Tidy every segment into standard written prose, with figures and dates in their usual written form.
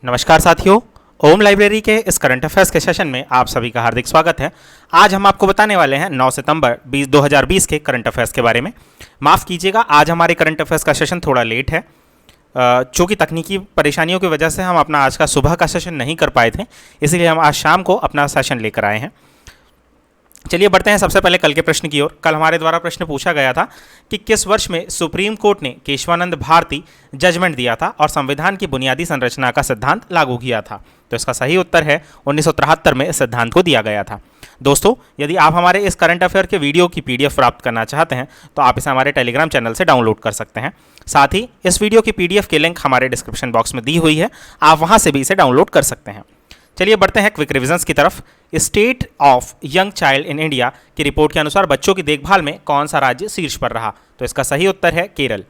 नमस्कार साथियों, ओम लाइब्रेरी के इस करंट अफेयर्स के सेशन में आप सभी का हार्दिक स्वागत है। आज हम आपको बताने वाले हैं 9 सितंबर 2020 के करंट अफेयर्स के बारे में। माफ़ कीजिएगा, आज हमारे करंट अफेयर्स का सेशन थोड़ा लेट है, चूँकि तकनीकी परेशानियों की वजह से हम अपना आज का सुबह का सेशन नहीं कर पाए थे, इसलिए हम आज शाम को अपना सेशन लेकर आए हैं। चलिए बढ़ते हैं सबसे पहले कल के प्रश्न की ओर। कल हमारे द्वारा प्रश्न पूछा गया था कि किस वर्ष में सुप्रीम कोर्ट ने केशवानंद भारती जजमेंट दिया था और संविधान की बुनियादी संरचना का सिद्धांत लागू किया था। तो इसका सही उत्तर है 1973 में इस सिद्धांत को दिया गया था। दोस्तों, यदि आप हमारे इस करंट अफेयर के वीडियो की PDF प्राप्त करना चाहते हैं तो आप इसे हमारे टेलीग्राम चैनल से डाउनलोड कर सकते हैं। साथ ही इस वीडियो की PDF की लिंक हमारे डिस्क्रिप्शन बॉक्स में दी हुई है, आप वहां से भी इसे डाउनलोड कर सकते हैं। चलिए बढ़ते हैं क्विक रिविजन्स की तरफ। State of young child in India की रिपोर्ट के अनुसार बच्चों की देखभाल में कौन सा राज्य शीर्ष पर रहा? तो इसका सही उत्तर है केरल।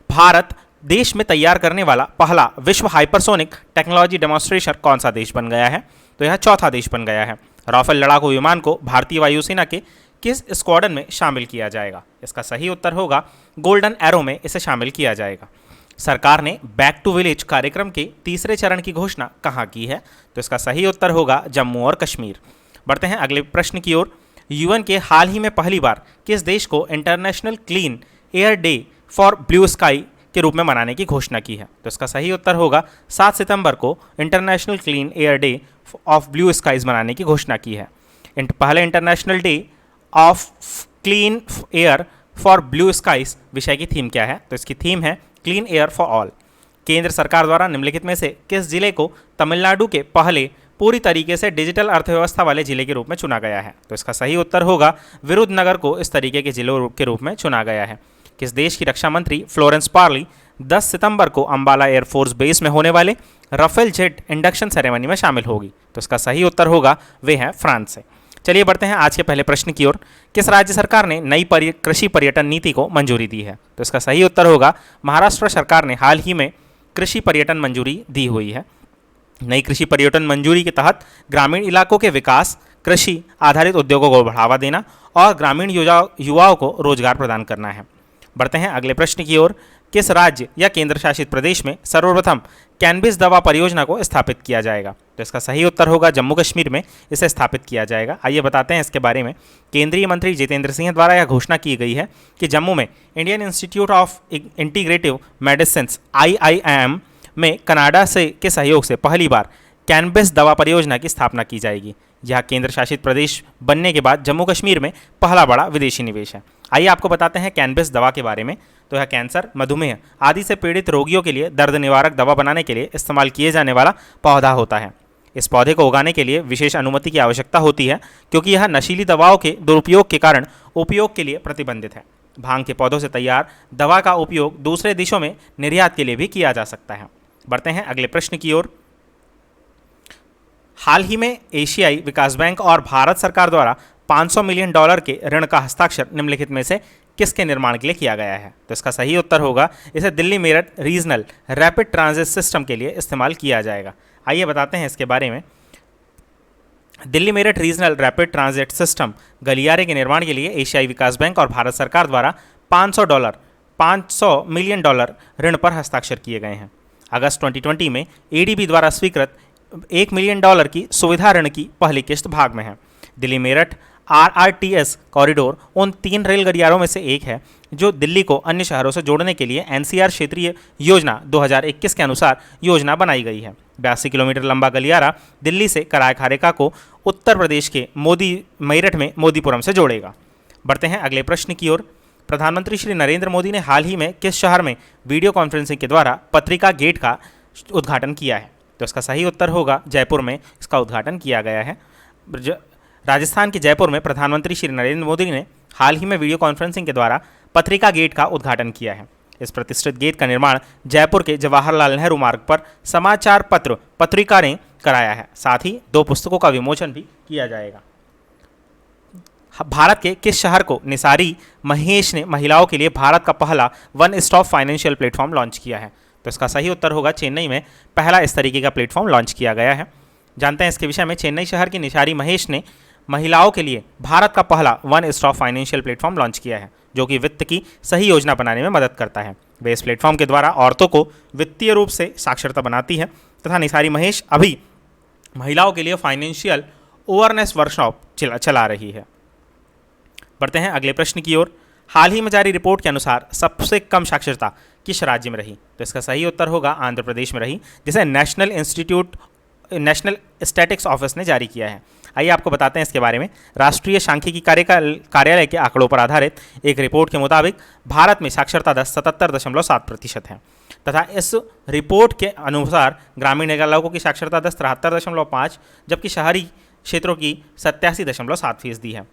भारत देश में तैयार करने वाला पहला विश्व हाइपरसोनिक टेक्नोलॉजी डेमोन्स्ट्रेशन कौन सा देश बन गया है? तो यह चौथा देश बन गया है। राफेल लड़ाकू विमान को भारतीय वायुसेना के किस स्क्वाड्रन में शामिल किया जाएगा? इसका सही उत्तर होगा गोल्डन एरो में इसे शामिल किया जाएगा। सरकार ने बैक टू विलेज कार्यक्रम के तीसरे चरण की घोषणा कहाँ की है? तो इसका सही उत्तर होगा जम्मू और कश्मीर। बढ़ते हैं अगले प्रश्न की ओर। यूएन के हाल ही में पहली बार किस देश को international clean air day for blue sky के रूप में मनाने की घोषणा की है? तो इसका सही उत्तर होगा 7 सितंबर को international clean air day of blue skies मनाने की घोषणा की है। पहले international day of clean air for blue skies विषय की थीम क्या है? तो इसकी थीम है क्लीन एयर फॉर ऑल। केंद्र सरकार द्वारा निम्नलिखित में से किस जिले को तमिलनाडु के पहले पूरी तरीके से डिजिटल अर्थव्यवस्था वाले जिले के रूप में चुना गया है? तो इसका सही उत्तर होगा विरुद्धनगर को इस तरीके के जिलों के रूप में चुना गया है। किस देश की रक्षा मंत्री फ्लोरेंस पार्ली 10 सितंबर को अंबाला एयरफोर्स बेस में होने वाले राफेल जेट इंडक्शन सेरेमनी में शामिल होगी? तो इसका सही उत्तर होगा वे हैं फ्रांस से। चलिए बढ़ते हैं आज के पहले प्रश्न की ओर। किस राज्य सरकार ने नई कृषि पर्यटन नीति को मंजूरी दी है? तो इसका सही उत्तर होगा महाराष्ट्र सरकार ने हाल ही में कृषि पर्यटन मंजूरी दी हुई है। नई कृषि पर्यटन मंजूरी के तहत ग्रामीण इलाकों के विकास, कृषि आधारित उद्योगों को बढ़ावा देना और ग्रामीण युवाओं को रोजगार प्रदान करना है। बढ़ते हैं अगले प्रश्न की ओर। किस राज्य या केंद्र शासित प्रदेश में सर्वप्रथम कैनबिस दवा परियोजना को स्थापित किया जाएगा? तो इसका सही उत्तर होगा जम्मू कश्मीर में इसे स्थापित किया जाएगा। आइए बताते हैं इसके बारे में। केंद्रीय मंत्री जितेंद्र सिंह द्वारा यह घोषणा की गई है कि जम्मू में Indian institute of integrative medicine IIM में कनाडा से के सहयोग से पहली बार कैनबिस दवा परियोजना की स्थापना की जाएगी। यह केंद्र शासित प्रदेश बनने के बाद जम्मू कश्मीर में पहला बड़ा विदेशी निवेश है। आइए आपको बताते हैं कैनबिस दवा के बारे में। तो यह कैंसर, मधुमेह आदि से पीड़ित रोगियों के लिए दर्द निवारक दवा बनाने के लिए इस्तेमाल किए जाने वाला पौधा होता है। इस पौधे को उगाने के लिए विशेष अनुमति की आवश्यकता होती है क्योंकि यह नशीली दवाओं के दुरुपयोग के कारण उपयोग के लिए प्रतिबंधित है। भांग के पौधों से तैयार दवा का उपयोग दूसरे देशों में निर्यात के लिए भी किया जा सकता है। बढ़ते हैं अगले प्रश्न की ओर। हाल ही में एशियाई विकास बैंक और भारत सरकार द्वारा $500 मिलियन के ऋण का हस्ताक्षर निम्नलिखित में से किसके निर्माण के लिए किया गया है? तो इसका सही उत्तर होगा इसे Delhi Meerut regional rapid transit system के लिए इस्तेमाल किया जाएगा। आइए बताते हैं इसके बारे में। Delhi Meerut regional rapid transit system गलियारे के निर्माण के लिए एशियाई विकास बैंक और भारत सरकार द्वारा $500 मिलियन ऋण पर हस्ताक्षर किए गए हैं। अगस्त 2020 में ADB द्वारा स्वीकृत $1 मिलियन की सुविधा ऋण की पहली किस्त भाग में है। दिल्ली मेरठ RRTS कॉरिडोर उन 3 रेल गलियारों में से एक है जो दिल्ली को अन्य शहरों से जोड़ने के लिए NCR क्षेत्रीय योजना 2021 के अनुसार योजना बनाई गई है। 82 किलोमीटर लंबा गलियारा दिल्ली से करायखा रेखा को उत्तर प्रदेश के मेरठ में मोदीपुरम से जोड़ेगा। बढ़ते हैं अगले प्रश्न की ओर। प्रधानमंत्री श्री नरेंद्र मोदी ने हाल ही में किस शहर में वीडियो कॉन्फ्रेंसिंग के द्वारा पत्रिका गेट का उद्घाटन किया है? तो इसका सही उत्तर होगा जयपुर में इसका उद्घाटन किया गया है। राजस्थान के जयपुर में प्रधानमंत्री श्री नरेंद्र मोदी ने हाल ही में वीडियो कॉन्फ्रेंसिंग के द्वारा पत्रिका गेट का उद्घाटन किया है। इस प्रतिष्ठित गेट का निर्माण जयपुर के जवाहरलाल नेहरू मार्ग पर समाचार पत्र पत्रिका ने कराया है। साथ ही 2 पुस्तकों का विमोचन भी किया जाएगा। भारत के किस शहर को निसारी महेश ने महिलाओं के लिए भारत का पहला one stop financial platform launch किया है? तो इसका सही उत्तर होगा चेन्नई में पहला इस तरीके का प्लेटफॉर्म लॉन्च किया गया है। जानते हैं इसके विषय में। चेन्नई शहर की निसारी महेश ने महिलाओं के लिए भारत का पहला one stop financial platform launch किया है जो कि वित्त की सही योजना बनाने में मदद करता है। वे इस प्लेटफॉर्म के द्वारा औरतों को वित्तीय रूप से साक्षरता बनाती है तथा निसारी महेश अभी महिलाओं के लिए फाइनेंशियल अवेयरनेस वर्कशॉप चला रही है। बढ़ते हैं अगले प्रश्न की ओर। हाल ही में जारी रिपोर्ट के अनुसार सबसे कम साक्षरता किस राज्य में रही? तो इसका सही उत्तर होगा आंध्र प्रदेश में रही, जिसे नेशनल स्टैटिक्स ऑफिस ने जारी किया है। आइए आपको बताते हैं इसके बारे में। राष्ट्रीय सांख्यिकी कार्यालय के आंकड़ों पर आधारित एक रिपोर्ट के मुताबिक भारत में साक्षरता दर 77.7% है तथा इस रिपोर्ट के अनुसार ग्रामीण लोगों की साक्षरता दर 73.5 जबकि शहरी क्षेत्रों की 87.7% है।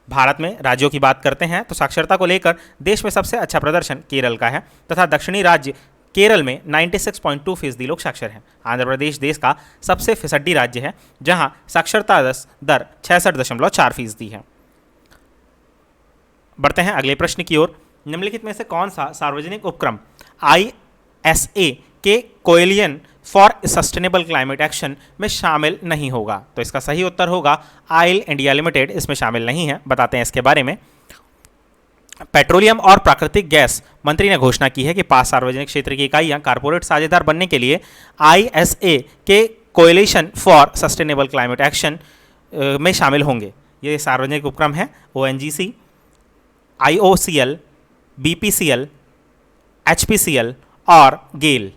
भारत में राज्यों की बात करते हैं तो साक्षरता को लेकर देश में सबसे अच्छा प्रदर्शन केरल का है तथा दक्षिणी राज्य केरल में 96.2% लोग साक्षर हैं। आंध्र प्रदेश देश का सबसे फिसड्डी राज्य है जहां साक्षरता दर 66.4% है। बढ़ते हैं अगले प्रश्न की ओर। निम्नलिखित में से कौन सा सार्वजनिक उपक्रम ISA के coalition for sustainable climate action में शामिल नहीं होगा? तो इसका सही उत्तर होगा ऑयल इंडिया लिमिटेड इसमें शामिल नहीं है। बताते हैं इसके बारे में। पेट्रोलियम और प्राकृतिक गैस मंत्री ने घोषणा की है कि 5 सार्वजनिक क्षेत्र की इकाइयां कारपोरेट साझेदार बनने के लिए ISA के coalition for sustainable climate action में शामिल होंगे। ये सार्वजनिक उपक्रम है ONGC, IOCL, BPCL, HPCL और गेल।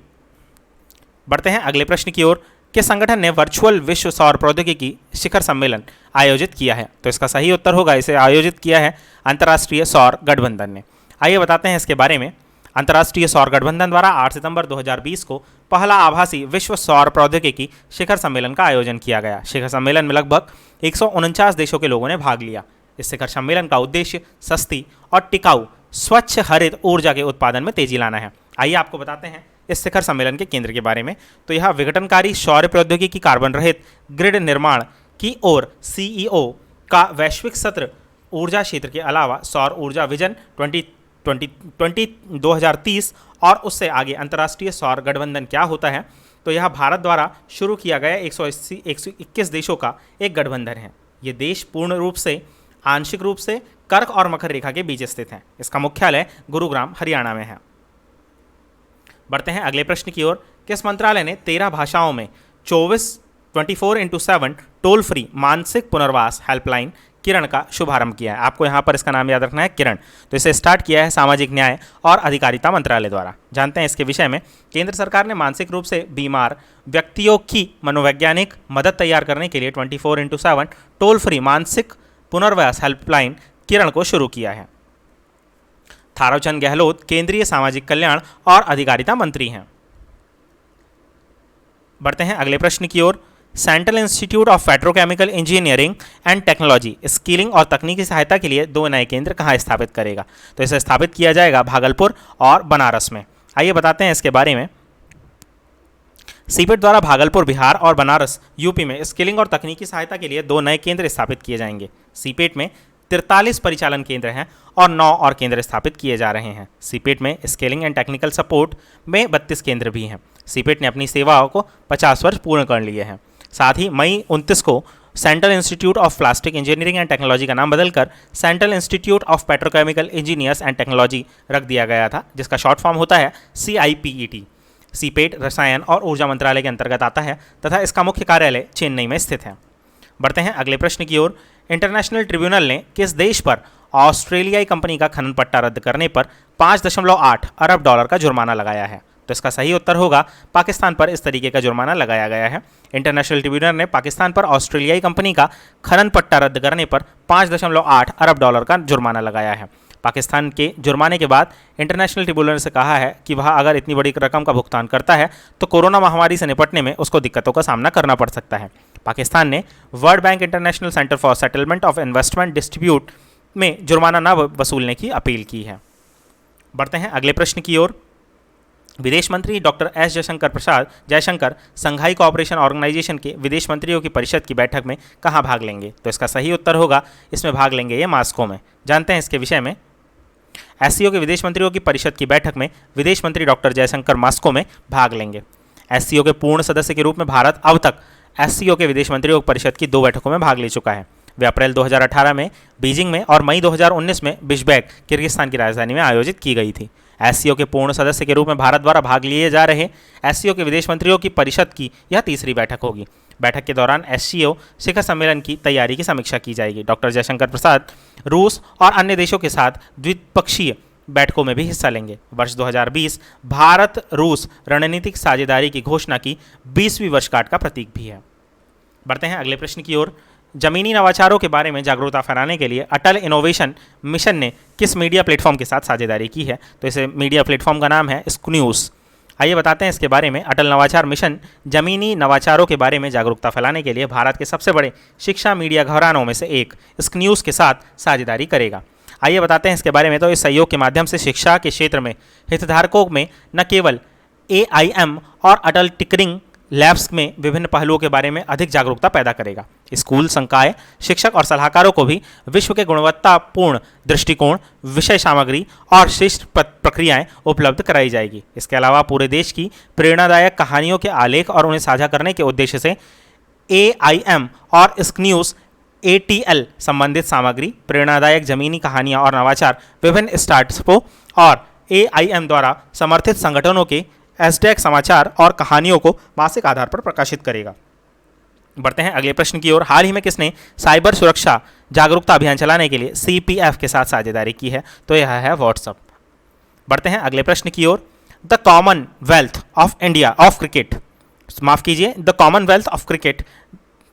बढ़ते हैं अगले प्रश्न की ओर। किस संगठन ने वर्चुअल विश्व सौर प्रौद्योगिकी शिखर सम्मेलन आयोजित किया है? तो इसका सही उत्तर होगा इसे आयोजित किया है अंतर्राष्ट्रीय सौर गठबंधन ने। आइए बताते हैं इसके बारे में। अंतर्राष्ट्रीय सौर गठबंधन द्वारा 8 सितंबर 2020 को पहला आभासी विश्व सौर प्रौद्योगिकी शिखर सम्मेलन का आयोजन किया गया। शिखर सम्मेलन में लगभग 149 देशों के लोगों ने भाग लिया। इस शिखर सम्मेलन का उद्देश्य सस्ती और टिकाऊ स्वच्छ हरित ऊर्जा के उत्पादन में तेजी लाना है। आइए आपको बताते हैं इस शिखर सम्मेलन के केंद्र के बारे में। तो यह विघटनकारी सौर प्रौद्योगिकी कार्बन रहित ग्रिड निर्माण की ओर CEO का वैश्विक सत्र ऊर्जा क्षेत्र के अलावा सौर ऊर्जा विजन 2030 और उससे आगे अंतर्राष्ट्रीय सौर गठबंधन क्या होता है? तो यह भारत द्वारा शुरू किया गया 121 देशों का एक गठबंधन है। ये देश पूर्ण रूप से आंशिक रूप से कर्क और मकर रेखा के बीच स्थित है। इसका मुख्यालय गुरुग्राम हरियाणा में है। बढ़ते हैं अगले प्रश्न की ओर। किस मंत्रालय ने 13 भाषाओं में 24/7 टोल फ्री मानसिक पुनर्वास हेल्पलाइन किरण का शुभारंभ किया है? आपको यहाँ पर इसका नाम याद रखना है, किरण। तो इसे स्टार्ट किया है सामाजिक न्याय और अधिकारिता मंत्रालय द्वारा। जानते हैं इसके विषय में। केंद्र सरकार ने मानसिक रूप से बीमार व्यक्तियों की मनोवैज्ञानिक मदद तैयार करने के लिए 24/7 टोल फ्री मानसिक पुनर्वास हेल्पलाइन किरण को शुरू किया है। थावरचंद गहलोत केंद्रीय सामाजिक कल्याण और अधिकारिता मंत्री हैं। बढ़ते हैं अगले प्रश्न की ओर। Central institute of petrochemical engineering and technology skilling और तकनीकी सहायता के लिए 2 नए केंद्र कहाँ स्थापित करेगा? तो इसे स्थापित किया जाएगा भागलपुर और बनारस में। आइए बताते हैं इसके बारे में। सीपेट द्वारा भागलपुर बिहार और बनारस यूपी में स्किलिंग और तकनीकी सहायता के लिए 2 नए केंद्र स्थापित किए जाएंगे। सीपेट में 43 परिचालन केंद्र हैं और 9 और केंद्र स्थापित किए जा रहे हैं। सीपेट में स्केलिंग एंड टेक्निकल सपोर्ट में 32 केंद्र भी हैं। सीपेट ने अपनी सेवाओं को 50 वर्ष पूर्ण कर लिए हैं। साथ ही मई 29 को central institute of plastic engineering and technology का नाम बदलकर central institute of petrochemical engineers and technology रख दिया गया था, जिसका शॉर्ट फॉर्म होता है CIPET। सीपेट रसायन और ऊर्जा मंत्रालय के अंतर्गत आता है तथा इसका मुख्य कार्यालय चेन्नई में स्थित है। बढ़ते हैं अगले प्रश्न की ओर। इंटरनेशनल ट्रिब्यूनल ने किस देश पर ऑस्ट्रेलियाई कंपनी का खनन पट्टा रद्द करने पर 5.8 अरब डॉलर का जुर्माना लगाया है? तो इसका सही उत्तर होगा पाकिस्तान पर इस तरीके का जुर्माना लगाया गया है। इंटरनेशनल ट्रिब्यूनल ने पाकिस्तान पर ऑस्ट्रेलियाई कंपनी का खनन पट्टा रद्द करने पर 5.8 अरब डॉलर का जुर्माना लगाया है। पाकिस्तान के जुर्माने के बाद इंटरनेशनल ट्रिब्यूनल से कहा है कि वह अगर इतनी बड़ी रकम का भुगतान करता है तो कोरोना महामारी से निपटने में उसको दिक्कतों का सामना करना पड़ सकता है। पाकिस्तान ने world bank international centre for settlement of investment distribute में जुर्माना न वसूलने की अपील की है। बढ़ते हैं अगले प्रश्न की ओर। विदेश मंत्री डॉक्टर एस जयशंकर संघाई कोऑपरेशन ऑर्गेनाइजेशन के विदेश मंत्रियों की परिषद की बैठक में कहाँ भाग लेंगे? तो इसका सही उत्तर होगा इसमें भाग लेंगे ये मास्को में। जानते हैं इसके विषय में। SCO के विदेश मंत्रियों की परिषद की बैठक में विदेश मंत्री डॉक्टर जयशंकर मास्को में भाग लेंगे। SCO के पूर्ण सदस्य के रूप में भारत अब तक SCO के विदेश मंत्रियों की परिषद की 2 बैठकों में भाग ले चुका है। वे अप्रैल 2018 में बीजिंग में और मई 2019 में बिश्केक किर्गिस्तान की राजधानी में आयोजित की गई थी। एससीओ के पूर्ण सदस्य के रूप में भारत द्वारा भाग लिए जा रहे एससीओ के विदेश मंत्रियों की परिषद की यह तीसरी बैठक होगी। बैठक के दौरान एससीओ शिखर सम्मेलन की तैयारी की समीक्षा की जाएगी। डॉक्टर जयशंकर प्रसाद रूस और अन्य देशों के साथ द्विपक्षीय बैठकों में भी हिस्सा लेंगे। वर्ष 2020 भारत रूस रणनीतिक साझेदारी की घोषणा की 20वीं वर्षगांठ का प्रतीक भी है। बढ़ते हैं अगले प्रश्न की ओर। जमीनी नवाचारों के बारे में जागरूकता फैलाने के लिए अटल इनोवेशन मिशन ने किस मीडिया प्लेटफॉर्म के साथ साझेदारी की है? तो इसे मीडिया प्लेटफॉर्म का नाम है स्क्न्यूज़। आइए बताते हैं इसके बारे में। अटल नवाचार मिशन जमीनी नवाचारों के बारे में जागरूकता फैलाने के लिए भारत के सबसे बड़े शिक्षा मीडिया घरानों में से एक स्क्न्यूज़ के साथ साझेदारी करेगा। आइए बताते हैं इसके बारे में। तो इस सहयोग के माध्यम से शिक्षा के क्षेत्र में हितधारकों में न केवल AIM और अटल टिकरिंग लैब्स में विभिन्न पहलुओं के बारे में अधिक जागरूकता पैदा करेगा। स्कूल संकाय शिक्षक और सलाहकारों को भी विश्व के गुणवत्तापूर्ण दृष्टिकोण, विषय सामग्री और शिष्ट प्रक्रियाएं उपलब्ध कराई जाएगी। इसके अलावा पूरे देश की प्रेरणादायक कहानियों के आलेख और उन्हें साझा करने के उद्देश्य से AIM और स्क्न्यूज़ ATL संबंधित सामग्री, प्रेरणादायक जमीनी कहानियां और नवाचार विभिन्न स्टार्टअपों और AIM द्वारा समर्थित संगठनों के एसडेक समाचार और कहानियों को मासिक आधार पर प्रकाशित करेगा। बढ़ते हैं अगले प्रश्न की ओर। हाल ही में किसने साइबर सुरक्षा जागरूकता अभियान चलाने के लिए CPF के साथ साझेदारी की है? तो यह है व्हाट्सएप। बढ़ते हैं अगले प्रश्न की ओर। The commonwealth of India of cricket, माफ कीजिए, द कॉमनवेल्थ ऑफ क्रिकेट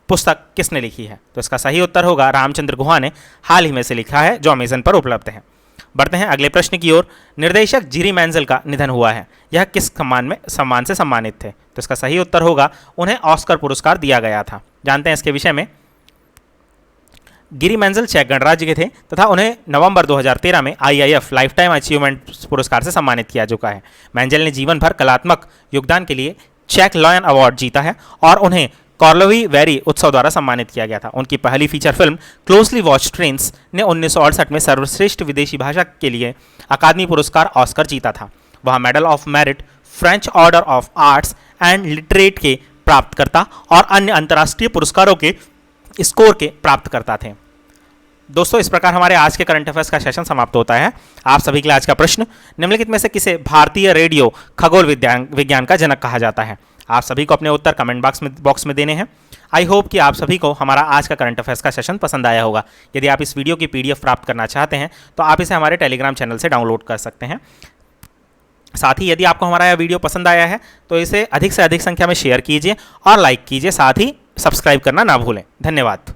पुस्तक किसने लिखी है? तो इसका सही उत्तर होगा रामचंद्र गुहा ने हाल ही में से लिखा है, जो अमेजन पर उपलब्ध है। बढ़ते हैं अगले प्रश्न की ओर। निर्देशक जिरी मेंजल का निधन हुआ है, यह किस सम्मान से सम्मानित थे? तो इसका सही उत्तर होगा उन्हें ऑस्कर पुरस्कार दिया गया था। जानते हैं इसके विषय में। गिरी मेंजल चेक गणराज्य के थे तथा उन्हें नवंबर 2013 में IIF लाइफ टाइम अचीवमेंट पुरस्कार से सम्मानित किया चुका है। मेंजल ने जीवन भर कलात्मक योगदान के लिए चेक लॉयन अवार्ड जीता है और उन्हें कॉर्लोवी वेरी उत्सव द्वारा सम्मानित किया गया था। उनकी पहली feature film closely watch trains ने 1968 में सर्वश्रेष्ठ विदेशी भाषा के लिए अकादमी पुरस्कार ऑस्कर जीता था। वह medal of merit, French order of arts and literate के प्राप्तकर्ता और अन्य अंतर्राष्ट्रीय पुरस्कारों के स्कोर के प्राप्तकर्ता थे। दोस्तों, इस प्रकार हमारे आज के करंट अफेयर्स का सेशन समाप्त होता है। आप सभी के लिए आज का प्रश्न, निम्नलिखित में से किसे भारतीय रेडियो खगोल विज्ञान का जनक कहा जाता है? आप सभी को अपने उत्तर कमेंट बॉक्स में देने हैं। आई होप कि आप सभी को हमारा आज का करंट अफेयर्स का सेशन पसंद आया होगा। यदि आप इस वीडियो की PDF प्राप्त करना चाहते हैं तो आप इसे हमारे टेलीग्राम चैनल से डाउनलोड कर सकते हैं। साथ ही यदि आपको हमारा यह वीडियो पसंद आया है तो इसे अधिक से अधिक संख्या में शेयर कीजिए और लाइक कीजिए। साथ ही सब्सक्राइब करना ना भूलें। धन्यवाद।